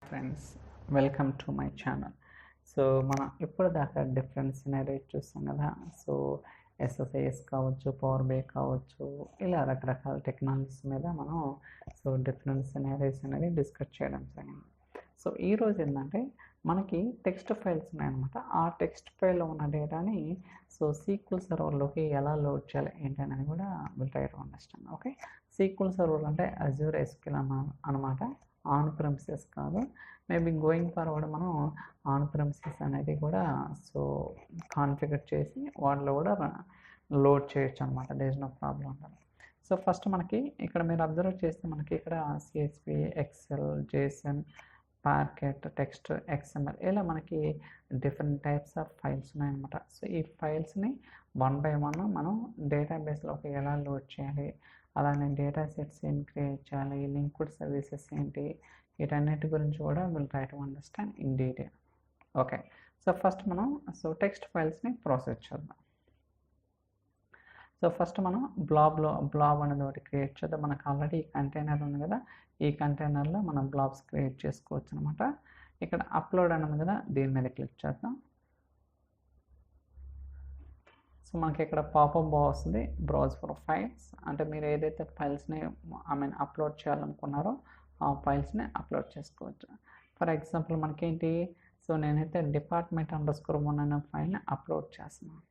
Friends, welcome to my channel. So మనం ఇప్పుడు దాకా డిఫరెంట్ సినారీస్ చూస్తాం కదా. సో ఎస్ఎస్ఐఎస్ కావచ్చు, పవర్ బై కావచ్చు, ఇలా రకరకాల టెక్నాలజీస్ మీద మనం డిఫరెంట్ సినారీస్ అనేది డిస్కస్ చేయడం జరిగింది. సో ఈరోజు ఏంటంటే మనకి టెక్స్ట్ ఫైల్స్ ఉన్నాయన్నమాట. ఆ టెక్స్ట్ ఫైల్లో ఉన్న డేటాని సీక్వెల్ సర్వర్లోకి ఎలా లోడ్ చేయాలి ఏంటి అనేది కూడా will try to understand. Okay, SQL Server అంటే అజ్యూర్ ఎస్క్యూఎల్ అనమాట. ఆన్ ప్రెమిసెస్ కాదు. మేబీ గోయింగ్ ఫార్వర్డ్ మనం ఆన్ ప్రెమిసెస్ అనేది కూడా కాన్ఫిగర్ చేసి వాటిలో కూడా లోడ్ చేయొచ్చు అనమాట. దేర్ ఇస్ నో ప్రాబ్లం ఉంటుంది. సో ఫస్ట్ మనకి ఇక్కడ మీరు అబ్జర్వ్ చేస్తే మనకి ఇక్కడ CSV, Excel, JSON, Parquet, text, XML ఇలా మనకి డిఫరెంట్ టైప్స్ ఆఫ్ ఫైల్స్ ఉన్నాయన్నమాట. సో ఈ ఫైల్స్ని వన్ బై వన్ మనం డేటాబేస్లోకి ఎలా లోడ్ చేయాలి, అలానే డేటా సెట్స్ ఏం క్రియేట్ చేయాలి, లింక్డ్ సర్వీసెస్ ఏంటి, వీటన్నిటి గురించి కూడా will try to understand in detail. Okay, so first మనం టెక్స్ట్ ఫైల్స్ని ప్రాసెస్ చేద్దాం. సో ఫస్ట్ మనం బ్లాబ్ అనేది ఒకటి క్రియేట్ చేద్దాం. మనకు ఆల్రెడీ ఈ కంటైనర్ ఉంది కదా, ఈ కంటైనర్లో మనం బ్లాబ్స్ క్రియేట్ చేసుకోవచ్చు అనమాట. ఇక్కడ అప్లోడ్ అని ఉంది కదా, దీని మీద క్లిక్ చేద్దాం. సో మనకి ఇక్కడ పాపప్ వస్తుంది, బ్రౌజ్ ఫర్ ఫైల్స్. అంటే మీరు ఏదైతే ఫైల్స్ని అప్లోడ్ చేయాలనుకున్నారో ఆ ఫైల్స్ని అప్లోడ్ చేసుకోవచ్చు. ఫర్ ఎగ్జాంపుల్ మనకేంటి, నేనైతే department_1 అనే ఫైల్ని అప్లోడ్ చేస్తున్నాను.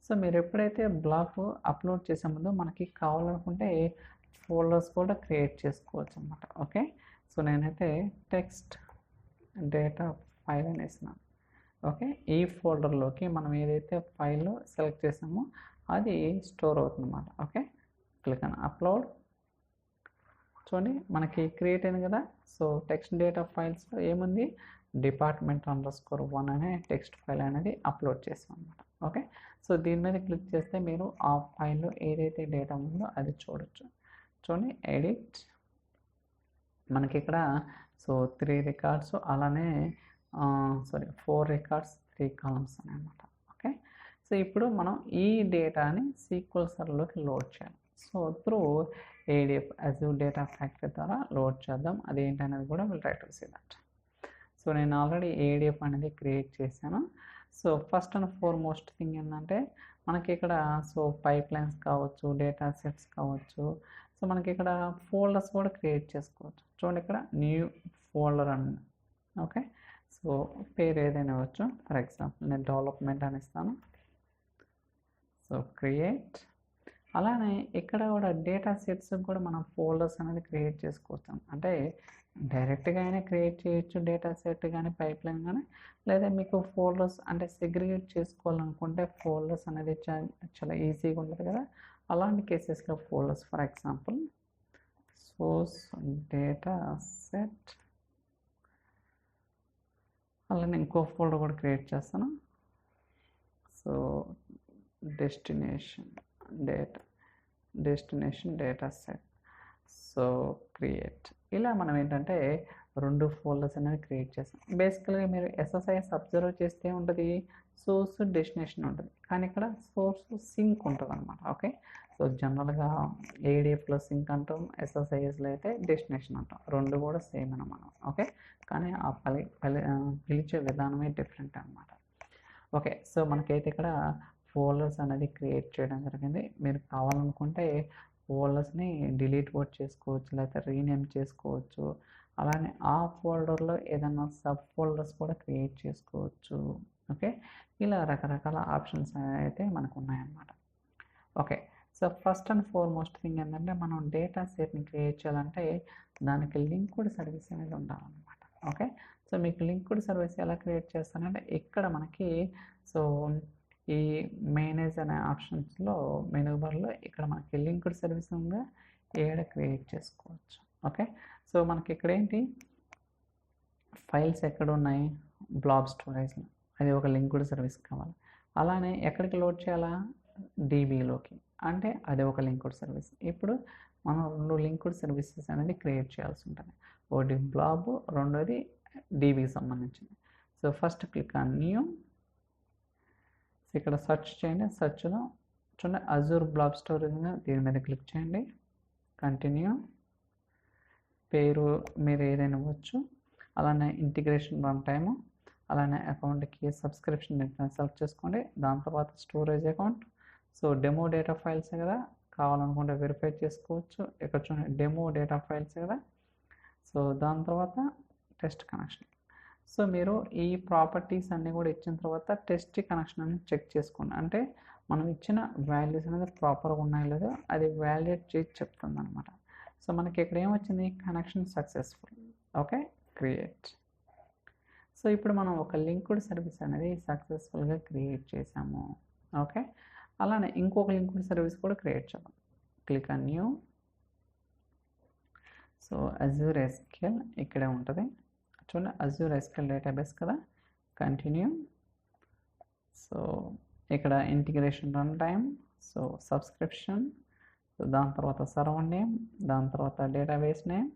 సో మీరు ఎప్పుడైతే బ్లాగ్ అప్లోడ్ చేసే ముందు మనకి కావాలనుకుంటే ఫోల్డర్స్ కూడా క్రియేట్ చేసుకోవచ్చు అనమాట. ఓకే, సో నేనైతే టెక్స్ట్ డేటా ఫైల్ అని ఇస్తున్నాను. ఓకే, ఈ ఫోల్డర్లోకి మనం ఏదైతే ఫైల్ సెలెక్ట్ చేసామో అది స్టోర్ అవుతుంది అన్నమాట. ఓకే, క్లిక్ అని అప్లోడ్. చూడండి మనకి క్రియేట్ అయింది కదా. సో టెక్స్ట్ డేటా ఫైల్స్లో ఏముంది, department_1 అనే టెక్స్ట్ ఫైల్ అనేది అప్లోడ్ చేసాం అనమాట. ఓకే, సో దీని మీద క్లిక్ చేస్తే మీరు ఆ ఫైల్లో ఏదైతే డేటా ఉందో అది చూడొచ్చు. చూడండి, ఎడిట్, మనకి ఇక్కడ 3 రికార్డ్స్, అలానే 4 రికార్డ్స్, 3 కాలమ్స్ అని అనమాట. ఓకే, సో ఇప్పుడు మనం ఈ డేటాని సీక్వెల్ సర్వర్లోకి లోడ్ చేయాలి. So through ADF Azure data factory ద్వారా లోడ్ చేద్దాం. అదేంటనేది కూడా will try to see that. So నేను ఆల్రెడీ ఏడిఎఫ్ అనేది క్రియేట్ చేశాను. So first and foremost thing ఏంటంటే మనకి ఇక్కడ పైప్ లైన్స్ కావచ్చు, డేటా సెట్స్ కావచ్చు, మనకి ఇక్కడ ఫోల్డర్స్ కూడా క్రియేట్ చేసుకోవచ్చు. చూడండి ఇక్కడ న్యూ ఫోల్డర్ అని. ఓకే, సో పేరు ఏదైనా ఇవ్వచ్చు. ఫర్ ఎగ్జాంపుల్ నేను డెవలప్మెంట్ అని ఇస్తాను. So create. అలానే ఇక్కడ కూడా డేటా సెట్స్ కూడా మనం ఫోల్డర్స్ అనేది క్రియేట్ చేసుకోవచ్చు. అంటే డైరెక్ట్గా అయినా క్రియేట్ చేయొచ్చు డేటా సెట్ కానీ, పైప్ లైన్ కానీ, లేదా మీకు ఫోల్డర్స్ అంటే సెగ్రిగేట్ చేసుకోవాలనుకుంటే ఫోల్డర్స్ అనేది చాలా ఈజీగా ఉంటుంది కదా. అలాంటి కేసెస్లో folders, for example source data set, అలానే ఇంకో ఫోల్డర్ కూడా క్రియేట్ చేస్తాను. So destination data set. So create. ఇలా మనం ఏంటంటే 2 ఫోల్డర్స్ అనేవి క్రియేట్ చేస్తాం. బేసికల్గా మీరు ఎస్ఎస్ఐఎస్ అబ్జర్వ్ చేస్తే ఉంటుంది, సోర్స్ డెస్టినేషన్ ఉంటుంది, కానీ ఇక్కడ సోర్స్ సింక్ ఉంటుంది అనమాట. ఓకే, సో జనరల్గా ఏడిఎఫ్లో సింక్ అంటాం, ఎస్ఎస్ఐఎస్లో అయితే డెస్టినేషన్ అంటాం. 2 కూడా సేమ్ అనమాట. ఓకే, కానీ ఆ పిలిచే విధానమే డిఫరెంట్ అనమాట. ఓకే, సో మనకైతే ఇక్కడ ఫోల్డర్స్ అనేది క్రియేట్ చేయడం జరిగింది. మీరు కావాలనుకుంటే ఫోల్డర్స్ని డిలీట్ కూడా చేసుకోవచ్చు, లేకపోతే రీనేమ్ చేసుకోవచ్చు. అలానే ఆ ఫోల్డర్లో ఏదైనా సబ్ ఫోల్డర్స్ కూడా క్రియేట్ చేసుకోవచ్చు. ఓకే, ఇలా రకరకాల ఆప్షన్స్ అయితే మనకు ఉన్నాయన్నమాట. Okay, so first and foremost thing ఏంటంటే మనం డేటా సెట్ని క్రియేట్ చేయాలంటే దానికి లింక్డ్ సర్వీస్ అనేది ఉండాలన్నమాట. ఓకే, సో మీకు లింక్డ్ సర్వీస్ ఎలా క్రియేట్ చేస్తానంటే ఇక్కడ మనకి ఈ మేనేజ్ అనే ఆప్షన్స్లో మెనూ బార్లో ఇక్కడ మనకి లింక్డ్ సర్వీస్ ఉందా ఏడ క్రియేట్ చేసుకోవచ్చు. ఓకే, సో మనకి ఇక్కడ ఏంటి ఫైల్స్ ఎక్కడ ఉన్నాయి, బ్లాబ్ స్టోరేజ్లో, అది ఒక లింక్డ్ సర్వీస్ కావాలి. అలానే ఎక్కడికి లోడ్ చేయాలా, డీబీలోకి, అంటే అది ఒక లింక్డ్ సర్వీస్. ఇప్పుడు మనం 2 లింక్డ్ సర్వీసెస్ అనేది క్రియేట్ చేయాల్సి ఉంటుంది. ఒకటి బ్లాబ్, రెండోది డీబీకి సంబంధించింది. So first click on new. ఇక్కడ సెర్చ్ చేయండి. సెర్చ్లో చూడండి అజూర్ బ్లాబ్ స్టోరేజ్, దీని మీద క్లిక్ చేయండి. కంటిన్యూ. పేరు మీరు ఏదైనా ఇవ్వచ్చు. అలానే ఇంటిగ్రేషన్ రన్ టైము, అలానే అకౌంట్కి సబ్స్క్రిప్షన్ సెలెక్ట్ చేసుకోండి. దాని తర్వాత storage account. So demo data files కదా, కావాలనుకుంటే వెరిఫై చేసుకోవచ్చు. ఇక్కడ చూడండి డెమో డేటా ఫైల్స్ కదా. సో దాని తర్వాత టెస్ట్ కనెక్షన్. సో మీరు ఈ ప్రాపర్టీస్ అన్నీ కూడా ఇచ్చిన తర్వాత టెస్ట్ కనెక్షన్ అని చెక్ చేసుకోండి. అంటే మనం ఇచ్చిన వాల్యూస్ అనేది ప్రాపర్గా ఉన్నాయో లేదో అది వ్యాలిడేట్ చేసి చెప్తుంది అనమాట. సో మనకి ఇక్కడ ఏమొచ్చింది, connection successful. Okay, create. So ఇప్పుడు మనం ఒక లింక్డ్ సర్వీస్ అనేది సక్సెస్ఫుల్గా క్రియేట్ చేసాము. ఓకే, అలానే ఇంకొక లింక్డ్ సర్వీస్ కూడా క్రియేట్ చేద్దాం. Click on new. So Azure SQL ఇక్కడే ఉంటుంది చూడండి, అజూర్ ఎస్క్యూఎల్ డేటాబేస్ కదా. కంటిన్యూ. సో ఇక్కడ integration run time, so subscription, so దాని తర్వాత సర్వర్ నేమ్, దాని తర్వాత డేటాబేస్ నేమ్,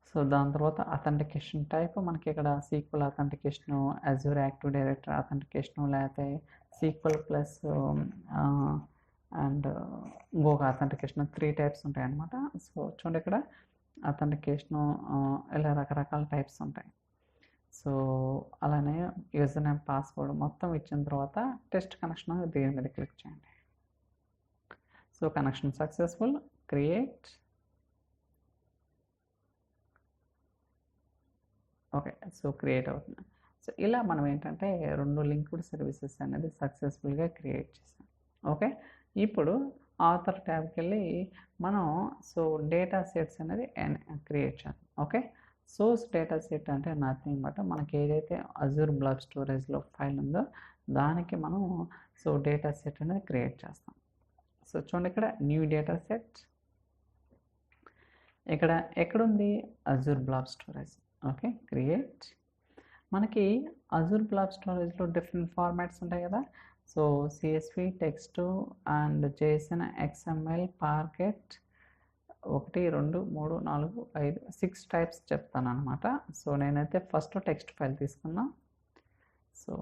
సో దాని తర్వాత అథెంటికేషన్ టైప్ మనకి ఇక్కడ సీక్వల్ అథెంటికేషను, అజూర్ యాక్టివ్ డైరెక్టరీ అథెంటికేషను, లేకపోతే సీక్వల్ ప్లస్ అండ్ ఇంకొక అథెంటికేషన్ 3 టైప్స్ ఉంటాయి అన్నమాట. సో చూడండి ఇక్కడ అథెంటికేషను ఇలా రకరకాల టైప్స్ ఉంటాయి. సో అలానే యూజర్ నేమ్ పాస్వర్డ్ మొత్తం ఇచ్చిన తర్వాత టెస్ట్ కనెక్షన్ దీని మీద క్లిక్ చేయండి. So connection successful, create. Okay, so create అవుతుంది. సో ఇలా మనం ఏంటంటే 2 లింక్డ్ సర్వీసెస్ అనేది సక్సెస్ఫుల్గా క్రియేట్ చేసాం. ఓకే, ఇప్పుడు ఆథర్ ట్యాబ్కి వెళ్ళి మనం సో డేటా సెట్స్ అనేది క్రియేట్ చేద్దాం. ఓకే, సోర్స్ డేటా సెట్ అంటే నథింగ్ బట్ మనకి ఏదైతే అజూర్ బ్లాబ్ స్టోరేజ్లో ఫైల్ ఉందో దానికి మనం సో డేటా సెట్ అనేది క్రియేట్ చేస్తాం. సో చూడండి ఇక్కడ న్యూ డేటా సెట్, ఇక్కడ ఎక్కడుంది Azure blob storage. Okay, create. మనకి అజూర్ బ్లాబ్ స్టోరేజ్లో డిఫరెంట్ ఫార్మాట్స్ ఉంటాయి కదా. So CSV, text and JSON, XML, parquet 1 2 3 4 5 6 types చెప్తాను అనమాట. సో నేనైతే ఫస్ట్ టెక్స్ట్ ఫైల్ తీసుకున్నా. సో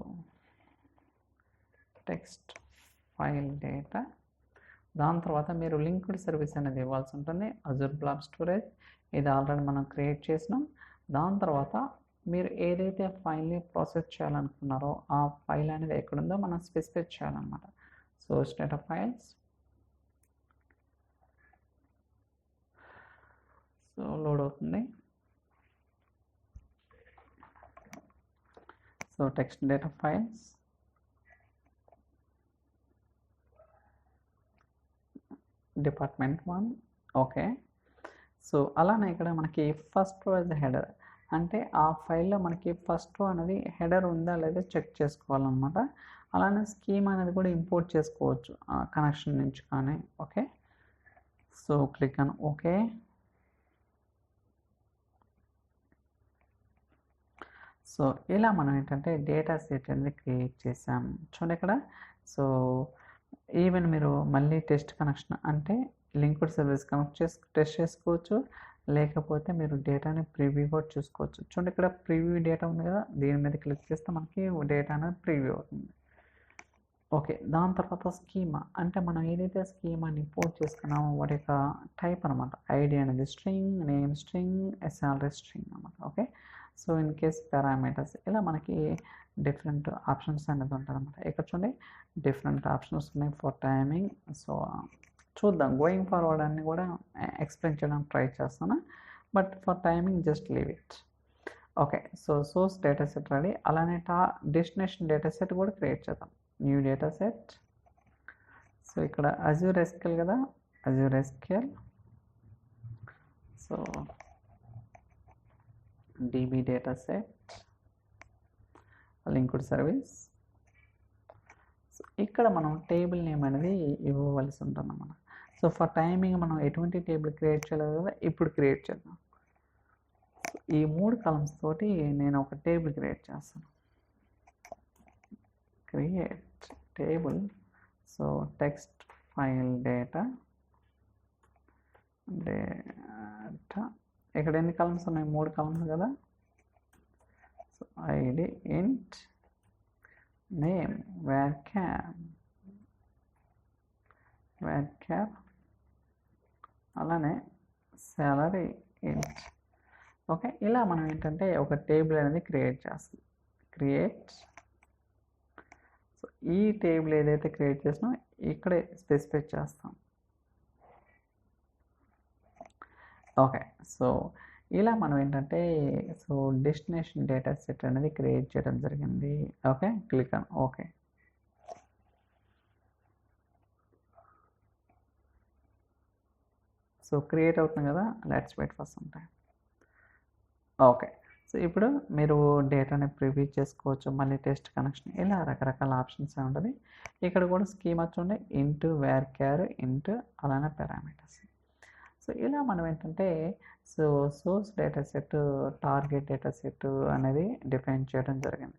టెక్స్ట్ ఫైల్ డేటా, దాని తర్వాత మీరు లింక్డ్ సర్వీస్ అనేది ఇవ్వాల్సి ఉంటుంది. అజూర్ బ్లాబ్ స్టోరేజ్ ఇది ఆల్రెడీ మనం క్రియేట్ చేసినాం. దాని తర్వాత మీరు ఏదైతే ఫైల్ని ప్రాసెస్ చేయాలనుకున్నారో ఆ ఫైల్ అనేది ఎక్కడుందో మనం స్పెసిఫై చేయాలన్నమాట. So data files, so load అవుతుంది. So text data files, department 1. Okay, so అలానే ఇక్కడ మనకి ఫస్ట్ రో ఇస్ హెడర్, అంటే ఆ ఫైల్లో మనకి ఫస్ట్ రో అనేది హెడర్ ఉందా లేదా చెక్ చేసుకోవాలన్నమాట. అలానే స్కీమ్ అనేది కూడా ఇంపోర్ట్ చేసుకోవచ్చు కనెక్షన్ నుంచి కానీ. Okay, so click on okay. So ఇలా మనం ఏంటంటే డేటా సెట్ అనేది క్రియేట్ చేసాం చూడండి ఇక్కడ. సో ఈవెన్ మీరు మళ్ళీ టెస్ట్ కనెక్షన్ అంటే లింక్డ్ సర్వీస్ టెస్ట్ చేసుకోవచ్చు, లేకపోతే మీరు డేటాని ప్రివ్యూ కూడా చూసుకోవచ్చు. చూడండి ఇక్కడ ప్రివ్యూ డేటా ఉంది కదా, దీని మీద క్లిక్ చేస్తే మనకి డేటా అనేది ప్రివ్యూ అవుతుంది. ఓకే, దాని తర్వాత స్కీమా అంటే మనం ఏదైతే స్కీమాని ఇంపోర్ట్ చేసుకున్నామో వాటి యొక్క టైప్ అనమాట. ఐడి అనేది string, name string, salary string అనమాట. Okay, so in case parameters ఇలా మనకి డిఫరెంట్ ఆప్షన్స్ అనేది ఉంటుంది అనమాట. ఇక్కడ చూడండి డిఫరెంట్ ఆప్షన్స్ ఉన్నాయి ఫర్ టైమింగ్. సో చూద్దాం, గోయింగ్ ఫార్వర్డ్ అన్ని కూడా ఎక్స్ప్లెయిన్ చేయడానికి ట్రై చేస్తాను, but for timing just leave it. Okay, so source data set ready. అలానే డెస్టినేషన్ డేటా సెట్ కూడా క్రియేట్ చేద్దాం. New data set. సో ఇక్కడ అజూర్ ఎస్క్యూఎల్ కదా, Azure SQL. So DB data set, linked service. So ఇక్కడ మనం table name అనేది ఇవ్వవలసి ఉంటుంది అన్నమాట. సో ఫర్ టైమింగ్ మనం ఎటువంటి టేబుల్ క్రియేట్ చేయలేదు కదా, ఇప్పుడు క్రియేట్ చేద్దాం. ఈ 3 కాలమ్స్ తోటి నేను ఒక టేబుల్ క్రియేట్ చేస్తాను. Create table. So text file data ఇక్కడ ఎన్ని కాలమ్స్ ఉన్నాయి, 3 కాలమ్స్ కదా. సో ఐడి ఇంట్, నేమ్ varchar, అలానే సాలరీ ఇంట్. ఓకే, ఇలా మనం ఏంటంటే ఒక టేబుల్ అనేది క్రియేట్ చేస్తాం. క్రియేట్. సో ఈ టేబుల్ ఏదైతే క్రియేట్ చేసినా ఇక్కడే స్పెసిఫై చేస్తాం. ఓకే, సో ఇలా మనం ఏంటంటే సో డెస్టినేషన్ డేటా సెట్ అనేది క్రియేట్ చేయడం జరిగింది. Okay, click on okay. So create అవుతుంది కదా, let's wait for some time. Okay, so ఇప్పుడు మీరు డేటాని ప్రివ్యూ చేసుకోవచ్చు, మళ్ళీ టెస్ట్ కనెక్షన్, ఇలా రకరకాల ఆప్షన్స్ ఉంటుంది. ఇక్కడ కూడా స్కీమా చూడండి, ఇంటూ వేర్ క్యార్ ఇంటూ అలానే పారామీటర్స్. సో ఇలా మనం ఏంటంటే so source data set, target data set అనేది డిఫైన్ చేయడం జరిగింది.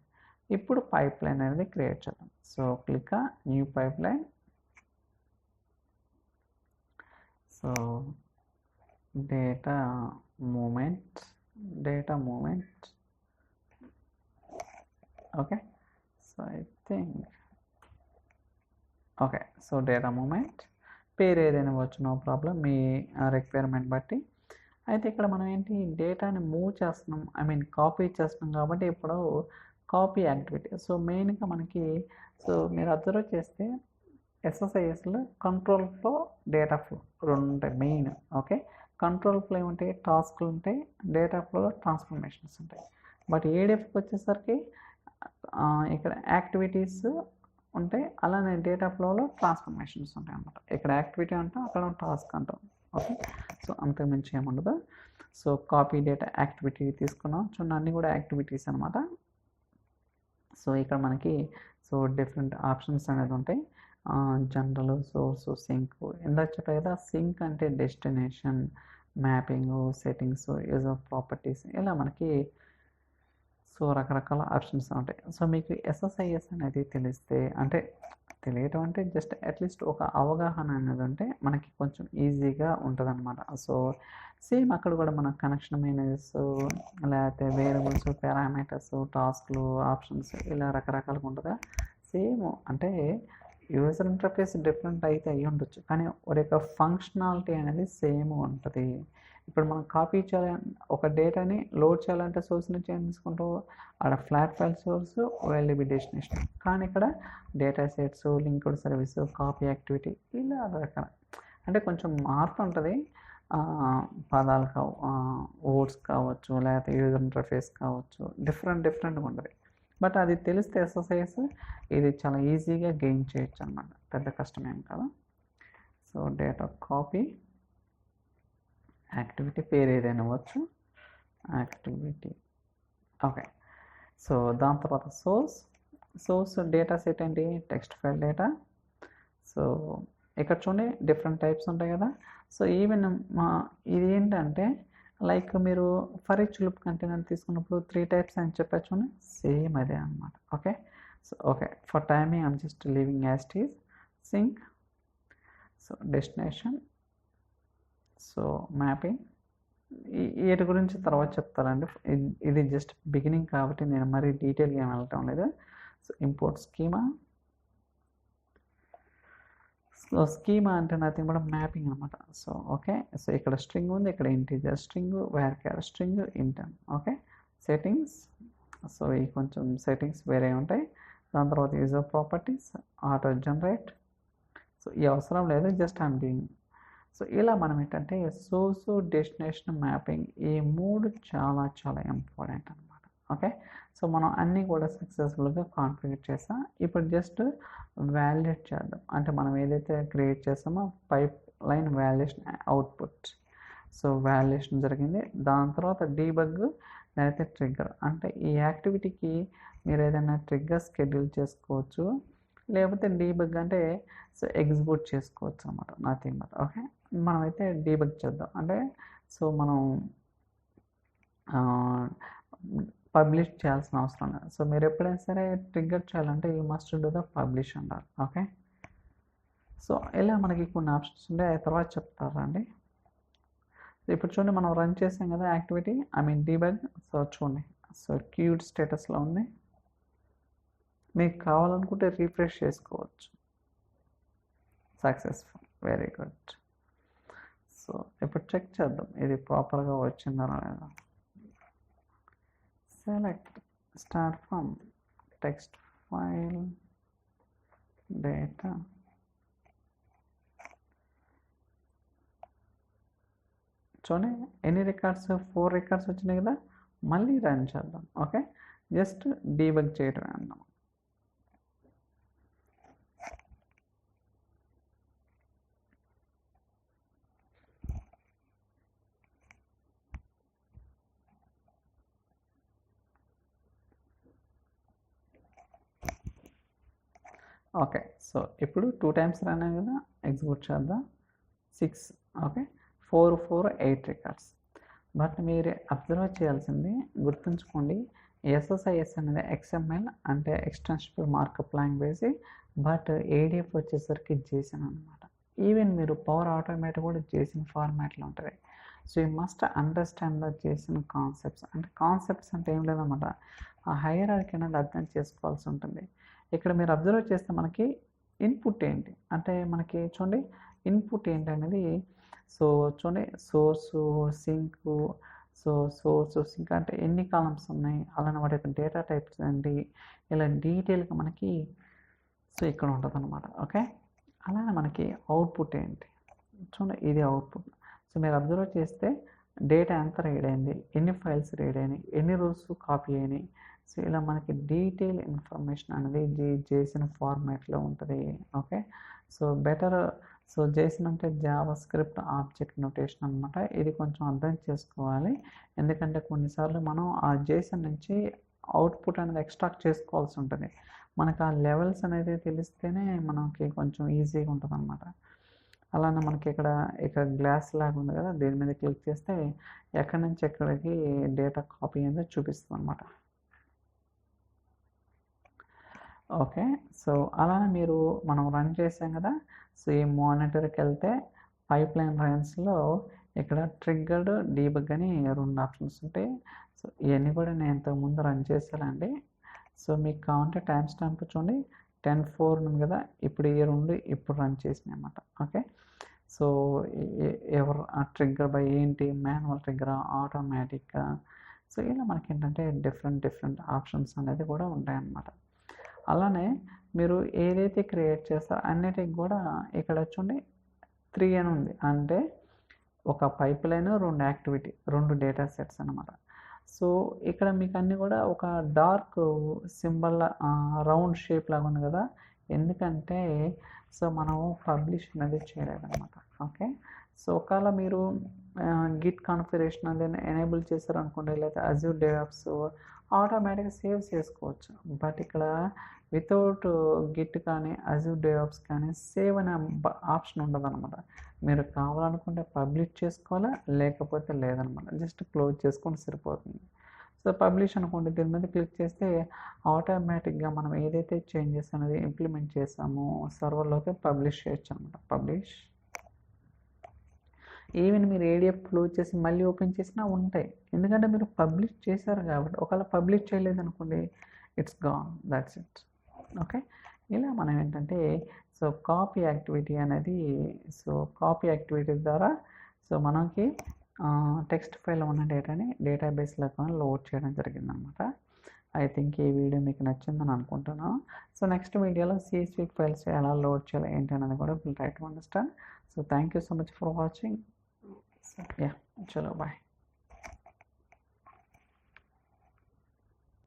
ఇప్పుడు పైప్ లైన్ అనేది క్రియేట్ చేద్దాం. So click new pipeline. So data movement. Okay, so I think okay, so data movement పేరు ఏదైనా వచ్చు, నో ప్రాబ్లం, మీ రిక్వైర్మెంట్ బట్టి. అయితే ఇక్కడ మనం ఏంటి డేటాని మూవ్ చేస్తున్నాం, ఐ మీన్ కాపీ చేస్తున్నాం కాబట్టి ఇప్పుడు కాపీ యాక్టివిటీ. సో మెయిన్గా మనకి సో మీరు అబ్జర్వ్ చేస్తే ఎస్ఎస్ఐఎస్లో కంట్రోల్ ఫ్లో, డేటా ఫ్లో రెండు ఉంటాయి మెయిన్. ఓకే, కంట్రోల్ ఫ్లో ఉంటాయి, టాస్క్లు ఉంటాయి, డేటా ఫ్లోలో ట్రాన్స్ఫర్మేషన్స్ ఉంటాయి. బట్ ఏడిఎఫ్కి వచ్చేసరికి ఇక్కడ యాక్టివిటీస్ ఉంటాయి, అలానే డేటా ఫ్లోలో ట్రాన్స్ఫర్మేషన్స్ ఉంటాయి అన్నమాట. ఇక్కడ యాక్టివిటీ అంటాం, అక్కడ టాస్క్ అంటాం. ఓకే, సో అంతకుమించి ఏముండదు. సో కాపీ డేటా యాక్టివిటీ తీసుకున్నాం, చూడండి అన్నీ కూడా యాక్టివిటీస్ అనమాట. సో ఇక్కడ మనకి సో డిఫరెంట్ ఆప్షన్స్ అనేది ఉంటాయి. General, source, sink. ఇందాక చెప్పా కదా, సింక్ అంటే destination, mapping, settings, user properties, ఇలా మనకి సో రకరకాల ఆప్షన్స్ ఉంటాయి. సో మీకు ఎస్ఎస్ఐఎస్ అనేది తెలిస్తే, అంటే తెలియటం అంటే జస్ట్ అట్లీస్ట్ ఒక అవగాహన అనేది ఉంటే మనకి కొంచెం ఈజీగా ఉంటుంది అనమాట. సో సేమ్ అక్కడ కూడా మన కనెక్షన్ మేనేజర్స్, లేకపోతే వేరియబుల్స్, పారామీటర్స్, టాస్క్లు, ఆప్షన్స్, ఇలా రకరకాలుగా ఉంటుందా. సేమ్ అంటే యూజర్ ఇంటర్ఫేస్ డిఫరెంట్ అయితే అయ్యి ఉండొచ్చు, కానీ ఒక యొక్క ఫంక్షనాలిటీ అనేది సేమ్ ఉంటుంది. ఇప్పుడు మనం కాపీ చేయాలి, ఒక డేటాని లోడ్ చేయాలంటే సోర్స్ నుంచి ఏం తీసుకుంటాం, ఆడ flat file source, OLDB destination. కానీ ఇక్కడ data sets, linked service, copy activity, ఇలా రకాల అంటే కొంచెం మార్పు ఉంటుంది. పదాలు వర్డ్స్ కావచ్చు, లేకపోతే యూజర్ ఇంటర్ఫేస్ కావచ్చు, డిఫరెంట్గా ఉంటుంది. బట్ అది తెలిస్తే ఎస్ఎస్ఐఎస్ ఇది చాలా ఈజీగా గెయిన్ చేయొచ్చు అన్నమాట, పెద్ద కష్టమేం కాదు. సో డేటా కాపీ, యాక్టివిటీ పేరు ఏదైనా అవ్వచ్చు, యాక్టివిటీ. ఓకే, సో దాని తర్వాత సోర్స్ డేటా సెట్ ఏంటి, టెక్స్ట్ ఫైల్ డేటా. సో ఇక్కడ చూడండి డిఫరెంట్ టైప్స్ ఉంటాయి కదా. సో ఈవెన్ ఇది ఏంటంటే లైక్ మీరు ఫర్ ఈచ్ లూప్ కంటైనర్ తీసుకున్నప్పుడు 3 టైప్స్ అని చెప్పచ్చు, సేమ్ అదే అనమాట. Okay, so okay, for timing I'm just leaving as it is. Sink, so destination, so mapping, వీటి గురించి తర్వాత చెప్తారండి. ఇది జస్ట్ బిగినింగ్ కాబట్టి నేను మరీ డీటెయిల్గా ఏమి వెళ్ళటం లేదు. So import schema. So schema అంటే నథింగ్ బట్ మ్యాపింగ్ అనమాట. సో ఓకే, సో ఇక్కడ స్ట్రింగ్ ఉంది, ఇక్కడ integer string, varchar string, intern. Okay, settings. So ఈ కొంచెం సెట్టింగ్స్ వేరే ఉంటాయి. దాని తర్వాత user properties, auto generate. So ఈ అవసరం లేదు, జస్ట్ ఐమ్ డూయింగ్. సో ఇలా మనం ఏంటంటే సోర్స్, డెస్టినేషన్, మ్యాపింగ్, ఈ 3 చాలా చాలా ఇంపార్టెంట్ అనమాట. ఓకే, సో మనం అన్నీ కూడా సక్సెస్ఫుల్గా కాన్ఫిగర్ చేసాం. ఇప్పుడు జస్ట్ వ్యాలిడేట్ చేద్దాం, అంటే మనం ఏదైతే క్రియేట్ చేస్తామో pipe line validation output. So validation జరిగింది. దాని తర్వాత డీబగ్ లేకపోతే ట్రిగ్గర్, అంటే ఈ యాక్టివిటీకి మీరు ఏదైనా ట్రిగ్గర్ షెడ్యూల్ చేసుకోవచ్చు, లేకపోతే డీబగ్ అంటే సో ఎగ్జిక్యూట్ చేసుకోవచ్చు అనమాట, నథింగ్ బట్. ఓకే, మనమైతే డీబగ్ చేద్దాం. అంటే సో మనం పబ్లిష్ చేయాల్సిన అవసరం లేదు. సో మీరు ఎప్పుడైనా సరే ట్రిగ్గర్ చేయాలంటే you must do the publish అంటారు. ఓకే, సో ఇలా మనకి కొన్ని ఆప్షన్స్ ఉంటాయి, తర్వాత చెప్తారండి. ఇప్పుడు చూడండి మనం రన్ చేసాం కదా activity, I mean debug. So చూడండి, సో క్యూడ్ స్టేటస్లో ఉంది. మీకు కావాలనుకుంటే రీఫ్రెష్ చేసుకోవచ్చు. Successful, very good. సో ఇప్పుడు చెక్ చేద్దాం ఇది ప్రాపర్గా వచ్చిందా లేదా. select start from text file data. చూడండి ఎన్ని రికార్డ్స్ 4 రికార్డ్స్ వచ్చినాయి కదా, మళ్ళీ రన్ చేద్దాం. ఓకే, జస్ట్ డీబగ్ చేయడం అన్నాం. ఓకే, సో ఇప్పుడు 2 times రన్ అయ్యాయి కదా, ఎగ్జిక్యూట్ చేద్దాం. 6 ఓకే, 4 4 8 రికార్డ్స్. బట్ మీరు అబ్జర్వ్ చేయాల్సింది గుర్తుంచుకోండి, ఎస్ఎస్ఐఎస్ అనేది XML అంటే extensible markup language, but ADF వచ్చేసరికి JSON అనమాట. ఈవెన్ మీరు పవర్ ఆటోమేట్ కూడా JSON ఫార్మాట్లో ఉంటుంది. So you must understand the JSON concepts. అంటే కాన్సెప్ట్స్ అంటే ఏం లేదన్నమాట, ఆ హైరార్కీ అనేది అర్థం చేసుకోవాల్సి ఉంటుంది. ఇక్కడ మీరు అబ్జర్వ్ చేస్తే మనకి ఇన్పుట్ ఏంటి అంటే మనకి చూడండి ఇన్పుట్ ఏంటి అనేది. సో చూడండి source sink, so source sink అంటే ఎన్ని కాలమ్స్ ఉన్నాయి, అలానే వాటి యొక్క డేటా టైప్స్ ఏంటి, ఇలా డీటెయిల్గా మనకి సో ఇక్కడ ఉంటుంది అనమాట. ఓకే, అలానే మనకి అవుట్పుట్ ఏంటి చూడండి, ఇది అవుట్పుట్. సో మీరు అబ్జర్వ్ చేస్తే డేటా ఎంత రీడ్ అయింది, ఎన్ని ఫైల్స్ రీడ్ అయినాయి, ఎన్ని రూల్స్ కాపీ అయినాయి. సో ఇలా మనకి డీటెయిల్ ఇన్ఫర్మేషన్ అనేది JSON ఫార్మాట్లో ఉంటుంది. Okay, so better. So JSON అంటే జావా స్క్రిప్ట్ ఆబ్జెక్ట్ నోటేషన్ అనమాట. ఇది కొంచెం అర్థం చేసుకోవాలి, ఎందుకంటే కొన్నిసార్లు మనం ఆ JSON నుంచి అవుట్పుట్ అనేది ఎక్స్ట్రాక్ట్ చేసుకోవాల్సి ఉంటుంది. మనకు ఆ లెవెల్స్ అనేది తెలిస్తేనే మనకి కొంచెం ఈజీగా ఉంటుంది అనమాట. అలానే మనకి ఇక్కడ గ్లాస్ లాగా ఉంది కదా, దీని మీద క్లిక్ చేస్తే ఎక్కడి నుంచి ఎక్కడికి డేటా కాపీ అనేది చూపిస్తుంది అనమాట. ఓకే, సో అలానే మనం రన్ చేసాం కదా. సో ఈ మానిటర్కి వెళ్తే పైప్ లైన్ రన్స్లో ఇక్కడ ట్రిగ్గర్డ్ డీబగ్ అని 2 ఆప్షన్స్ ఉంటాయి. సో ఇవన్నీ కూడా నేను ఇంతకుముందు రన్ చేశానండి. సో మీకు కావాలంటే టైం స్టాంప్ చూడండి 10:04 ఉంది కదా, ఇప్పుడు ఈ 2 ఇప్పుడు రన్ చేసినాయి అన్నమాట. ఓకే, సో ఎవరు ఆ ట్రిగ్గర్ బై ఏంటి, మాన్యువల్ ట్రిగ్గర్, ఆటోమేటిక్. సో ఇలా మనకి ఏంటంటే డిఫరెంట్ ఆప్షన్స్ అనేది కూడా ఉంటాయన్నమాట. అలానే మీరు ఏదైతే క్రియేట్ చేస్తారో అన్నిటికి కూడా ఇక్కడ చూడండి 3 అని ఉంది, అంటే ఒక pipe line, 2 activity, 2 data sets అనమాట. సో ఇక్కడ మీకు అన్నీ కూడా ఒక డార్క్ సింబల్ రౌండ్ షేప్ లాగా ఉంది కదా, ఎందుకంటే సో మనము పబ్లిష్ అనేది చేయలేదన్నమాట. ఓకే, సో ఒకవేళ మీరు గిట్ కాన్ఫిగరేషన్ అనేది ఎనేబుల్ చేశారనుకోండి, లేదా అజ్యూర్ డెవాప్స్ ఆటోమేటిక్గా సేవ్ చేసుకోవచ్చు. బట్ ఇక్కడ వితౌట్ గిట్ కానీ అజ్యూర్ డెవాప్స్ కానీ సేవ్ అనే ఆప్షన్ ఉండదు అనమాట. మీరు కావాలనుకుంటే పబ్లిష్ చేసుకోవాలా, లేకపోతే లేదనమాట. జస్ట్ క్లోజ్ చేసుకొని సరిపోతుంది. సో పబ్లిష్ అనుకోండి, దీని మీద క్లిక్ చేస్తే ఆటోమేటిక్గా మనం ఏదైతే చేంజెస్ అనేది ఇంప్లిమెంట్ చేసామో సర్వర్లోకి పబ్లిష్ చేయొచ్చు అనమాట. పబ్లిష్. ఈవెన్ మీరు ఏడిఎఫ్ క్లోజ్ చేసి మళ్ళీ ఓపెన్ చేసినా ఉంటాయి, ఎందుకంటే మీరు పబ్లిష్ చేశారు కాబట్టి. ఒకవేళ పబ్లిష్ చేయలేదనుకోండి, it's gone, that's it. Okay, ఇలా మనం ఏంటంటే సో కాపీ యాక్టివిటీ అనేది, సో కాపీ యాక్టివిటీ ద్వారా సో మనకి టెక్స్ట్ ఫైల్లో ఉన్న డేటాని డేటాబేస్లో లోడ్ చేయడం జరిగిందనమాట. ఐ థింక్ ఈ వీడియో మీకు నచ్చిందని అనుకుంటున్నాను. సో నెక్స్ట్ వీడియోలో CSV ఫైల్స్ ఎలా లోడ్ చేయాలి ఏంటి అనేది కూడా will try to understand. So thank you so much for watching. So yeah, చలో బాయ్.